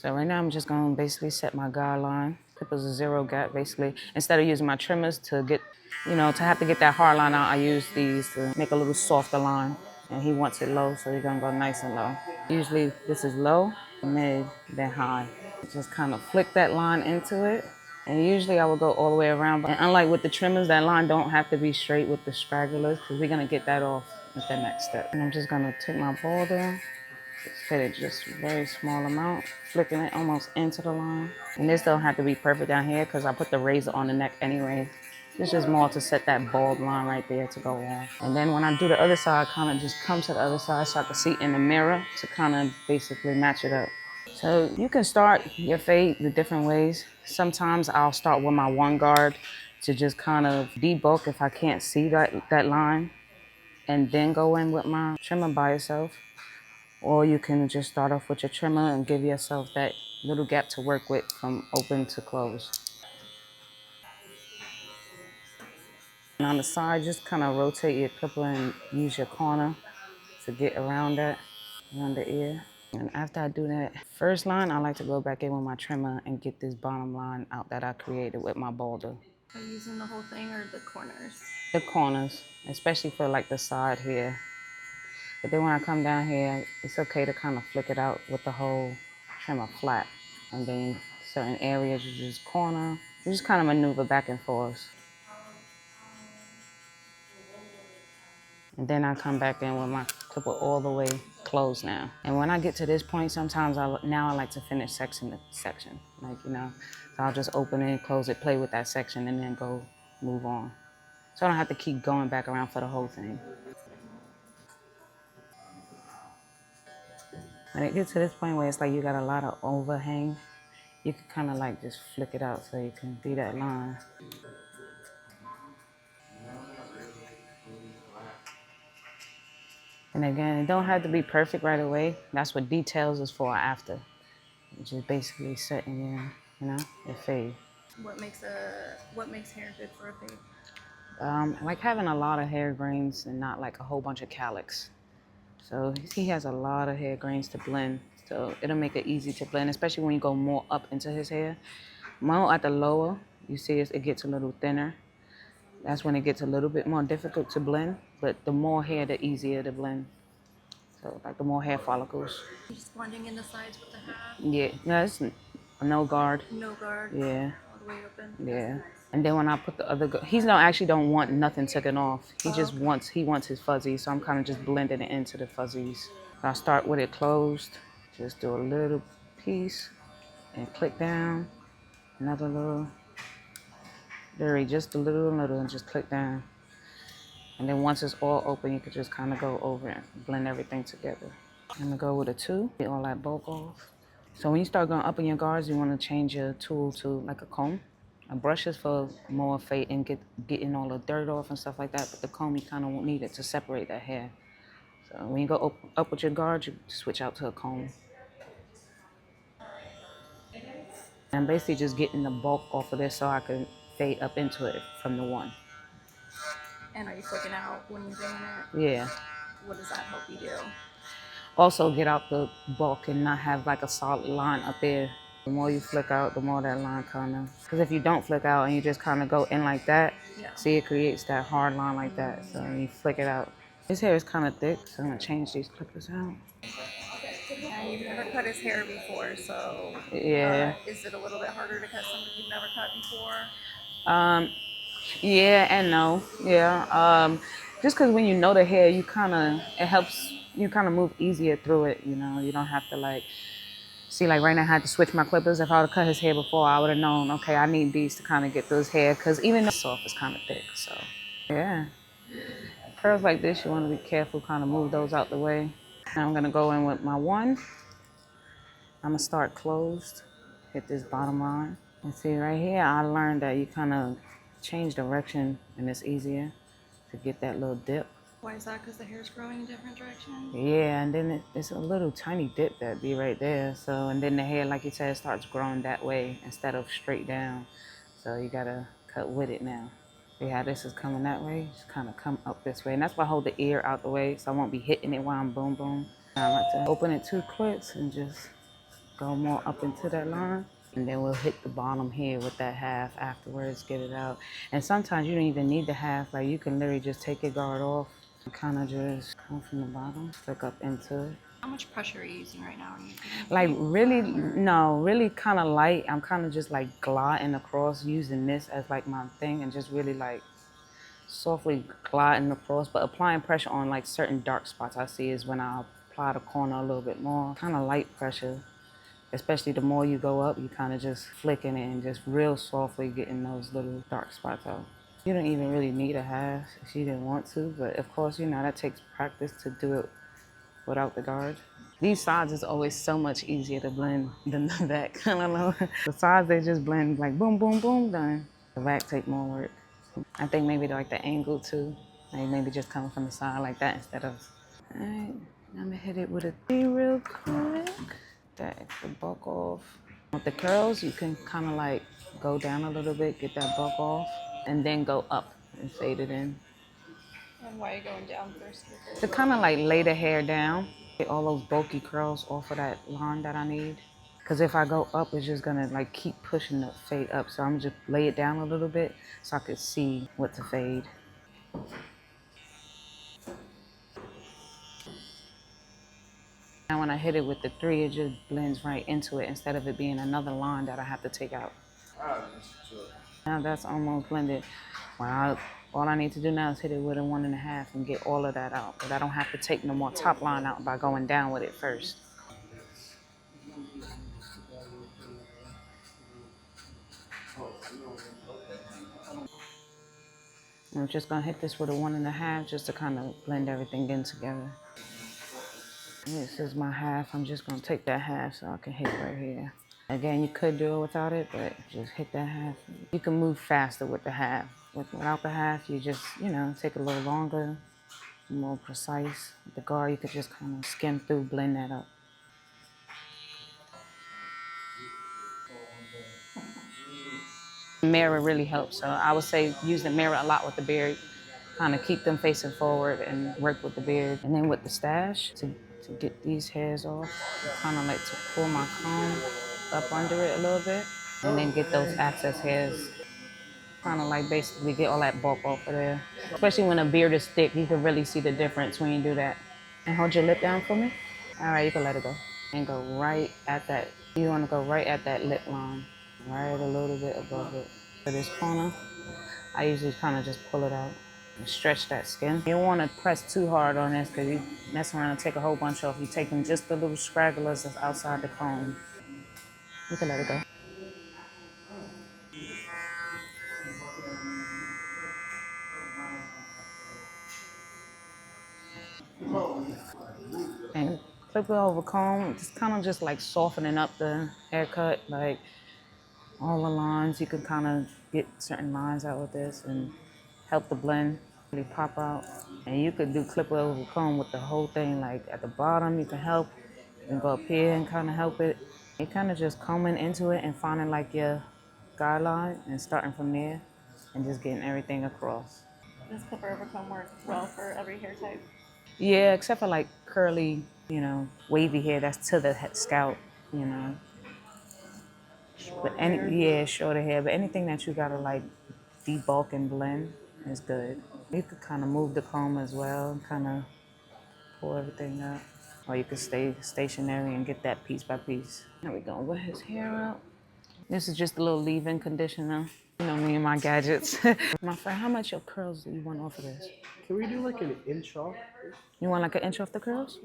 So right now I'm just gonna basically set my guideline. Clippers a 0 gap basically. Instead of using my trimmers to get, to have to get that hard line out, I use these to make a little softer line. And he wants it low, so he's gonna go nice and low. Usually this is low, mid, then high. Just kind of flick that line into it. And usually I will go all the way around. And unlike with the trimmers, that line don't have to be straight with the stragglers because we're gonna get that off with the next step. And I'm just gonna take my boulder, just hit it just a very small amount, flicking it almost into the line. And this don't have to be perfect down here because I put the razor on the neck anyway. It's just more to set that bald line right there to go on. And then when I do the other side, kind of just come to the other side so I can see in the mirror to kind of basically match it up. So you can start your fade the different ways. Sometimes I'll start with my one guard to just kind of debulk if I can't see that line, and then go in with my trimmer by itself. Or you can just start off with your trimmer and give yourself that little gap to work with from open to close. And on the side, just kind of rotate your clipper and use your corner to get around that, around the ear. And after I do that first line, I like to go back in with my trimmer and get this bottom line out that I created with my boulder. Are you using the whole thing or the corners? The corners, especially for like the side here. But then when I come down here, it's okay to kind of flick it out with the whole trimmer flat. And then certain areas you just corner. You just kind of maneuver back and forth. And then I come back in with my clipper all the way closed now. And when I get to this point, sometimes I like to finish section to section. So I'll just open it, close it, play with that section, and then go move on. So I don't have to keep going back around for the whole thing. When it gets to this point where it's like you got a lot of overhang, you can kind of like just flick it out so you can see that line. And again, it don't have to be perfect right away. That's what details is for after. It's just basically setting your fade. What makes hair good for a fade? Like having a lot of hair grains and not like a whole bunch of calyx. So he has a lot of hair grains to blend. So it'll make it easy to blend, especially when you go more up into his hair. More at the lower, you see it gets a little thinner. That's when it gets a little bit more difficult to blend, but the more hair, the easier to blend. So like the more hair follicles. You're just blending in the sides with the half? Yeah, no, it's no guard. No guard? Yeah. All the way open? Yeah. And then when I put the other, actually don't want nothing taken off. He just wants his fuzzies, so I'm kind of just blending it into the fuzzies. So I start with it closed, just do a little piece and click down, another little, just a little, and just click down. And then once it's all open, you could just kind of go over and blend everything together. I'm gonna go with a 2, get all that bulk off. So when you start going up in your guards, you want to change your tool to like a comb. A brush is for more fade and getting all the dirt off and stuff like that, but the comb you kind of need it to separate that hair. So when you go up with your guards, you switch out to a comb. And I'm basically just getting the bulk off of this so I can fade up into it from the 1. And are you flicking out when you're doing it? Yeah. What does that help you do? Also get out the bulk and not have like a solid line up there. The more you flick out, the more that line kind of, because if you don't flick out and you just kind of go in like that, see, it creates that hard line like that. So when you flick it out. His hair is kind of thick, so I'm gonna change these clippers out. Yeah, you've never cut his hair before, so yeah. Is it a little bit harder to cut something you've never cut before? Yeah and no. Yeah. Just because when you know the hair, it helps you kind of move easier through it. You don't have to like. See, like right now I had to switch my clippers. If I would have cut his hair before, I would have known, okay, I need these to kind of get through his hair, because even though soft is kind of thick, so. Yeah. Curls like this, you want to be careful, kind of move those out the way. Now I'm going to go in with my 1. I'm going to start closed, hit this bottom line. And see right here, I learned that you kind of change direction and it's easier to get that little dip. Why is that? Because the hair's growing in different directions? Yeah, and then it's a little tiny dip that be right there. So, and then the hair, like you said, starts growing that way instead of straight down. So you gotta cut with it now. See how this is coming that way? Just kind of come up this way. And that's why I hold the ear out the way so I won't be hitting it while I'm boom boom. I like to open it 2 clips and just go more up into that line. And then we'll hit the bottom here with that half afterwards, get it out. And sometimes you don't even need the half. Like you can literally just take your guard off and kind of just come from the bottom, stick up into it. How much pressure are you using right now? Are you Like really, no, really kind of light. I'm kind of just like gliding across, using this as like my thing and just really like softly gliding across, but applying pressure on like certain dark spots I see is when I apply the corner a little bit more. Kind of light pressure. Especially the more you go up, you kind of just flicking it and just real softly getting those little dark spots out. You don't even really need a half if you didn't want to, but of course, you know, that takes practice to do it without the guard. These sides is always so much easier to blend than the back. I don't know. The sides, they just blend like boom, boom, boom, done. The back take more work. I think maybe like the angle too. Like maybe just coming from the side like that instead of. All right, I'm gonna hit it with a 3 real quick. That extra buck off. With the curls, you can kind of like go down a little bit, get that buck off, and then go up and fade it in. And why are you going down first? To kind of like lay the hair down, get all those bulky curls off of that line that I need. Because if I go up, it's just gonna like keep pushing the fade up. So I'm just lay it down a little bit so I could see what to fade. Now when I hit it with the 3, it just blends right into it instead of it being another line that I have to take out. Now that's almost blended. All I need to do now is hit it with a 1.5 and get all of that out. But I don't have to take no more top line out by going down with it first. I'm just gonna hit this with a 1.5 just to kind of blend everything in together. This is my half. I'm just gonna take that half so I can hit right here. Again, you could do it without it, but just hit that half. You can move faster with the half. Without the half, you just, you know, take a little longer, more precise. With the guard, you could just kind of skim through, blend that up. Mirror really helps. So I would say use the mirror a lot with the beard. Kind of keep them facing forward and work with the beard. And then with the stash, to get these hairs off, kind of like to pull my comb up under it a little bit. And then get those excess hairs. Kind of like basically get all that bulk off of there. Especially when a beard is thick, you can really see the difference when you do that. And hold your lip down for me. All right, you can let it go. And go right at that. You want to go right at that lip line. Right a little bit above it. For this corner, I usually kind of just pull it out and stretch that skin. You don't want to press too hard on this because you mess around and take a whole bunch off. You're taking just the little scragglers that's outside the comb. You can let it go. And clip it over comb, just kind of just like softening up the haircut, like all the lines. You can kind of get certain lines out with this and help the blend really pop out. And you could do clip it over comb with the whole thing, like at the bottom, you can help. You can go up here and kind of help it. You kind of just combing into it and finding like your guideline and starting from there and just getting everything across. Does clipper over comb work well for every hair type? Yeah, except for like curly, you know, wavy hair that's to the scalp, you know. But shorter hair. But anything that you gotta like debulk and blend is good. You could kind of move the comb as well and kind of pull everything up. Or you could stay stationary and get that piece by piece. There we go, with his hair out. This is just a little leave-in conditioner. You know me and my gadgets. My friend, how much your curls do you want off of this? Can we do like an inch off? You want like an inch off the curls?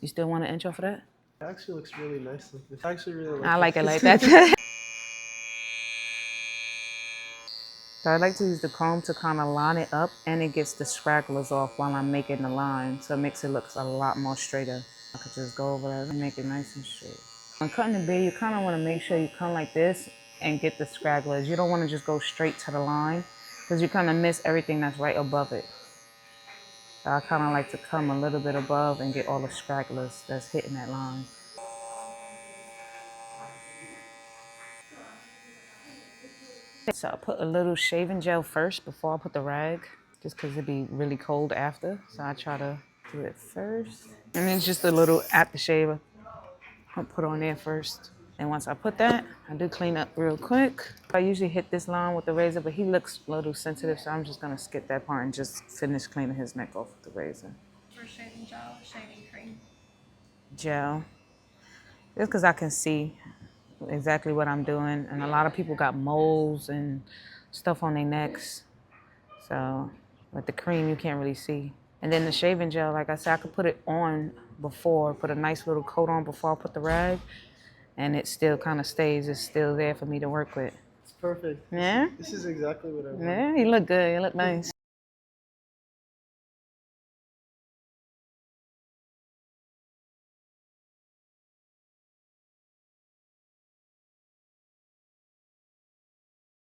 You still want an inch off of that? It actually looks really nice like this. I actually really like I like it this. like that. So I like to use the comb to kind of line it up and it gets the scragglers off while I'm making the line. So it makes it look a lot more straighter. I could just go over that and make it nice and straight. When cutting the beard, you kind of want to make sure you come like this and get the scragglers. You don't want to just go straight to the line because you kind of miss everything that's right above it. So I kind of like to come a little bit above and get all the scragglers that's hitting that line. So I put a little shaving gel first before I put the rag, just because it'd be really cold after. So I try to do it first. And then just a little aftershave I'll put on there first. And once I put that, I do clean up real quick. I usually hit this line with the razor, but he looks a little sensitive, so I'm just gonna skip that part and just finish cleaning his neck off with the razor. For shaving gel, shaving cream. Gel. Just because I can see exactly what I'm doing. And a lot of people got moles and stuff on their necks. So with the cream, you can't really see. And then the shaving gel, like I said, I could put it on before, put a nice little coat on before I put the rag. And it still kind of stays. It's still there for me to work with. It's perfect. Yeah? This is exactly what I want. Yeah, you look good. You look nice.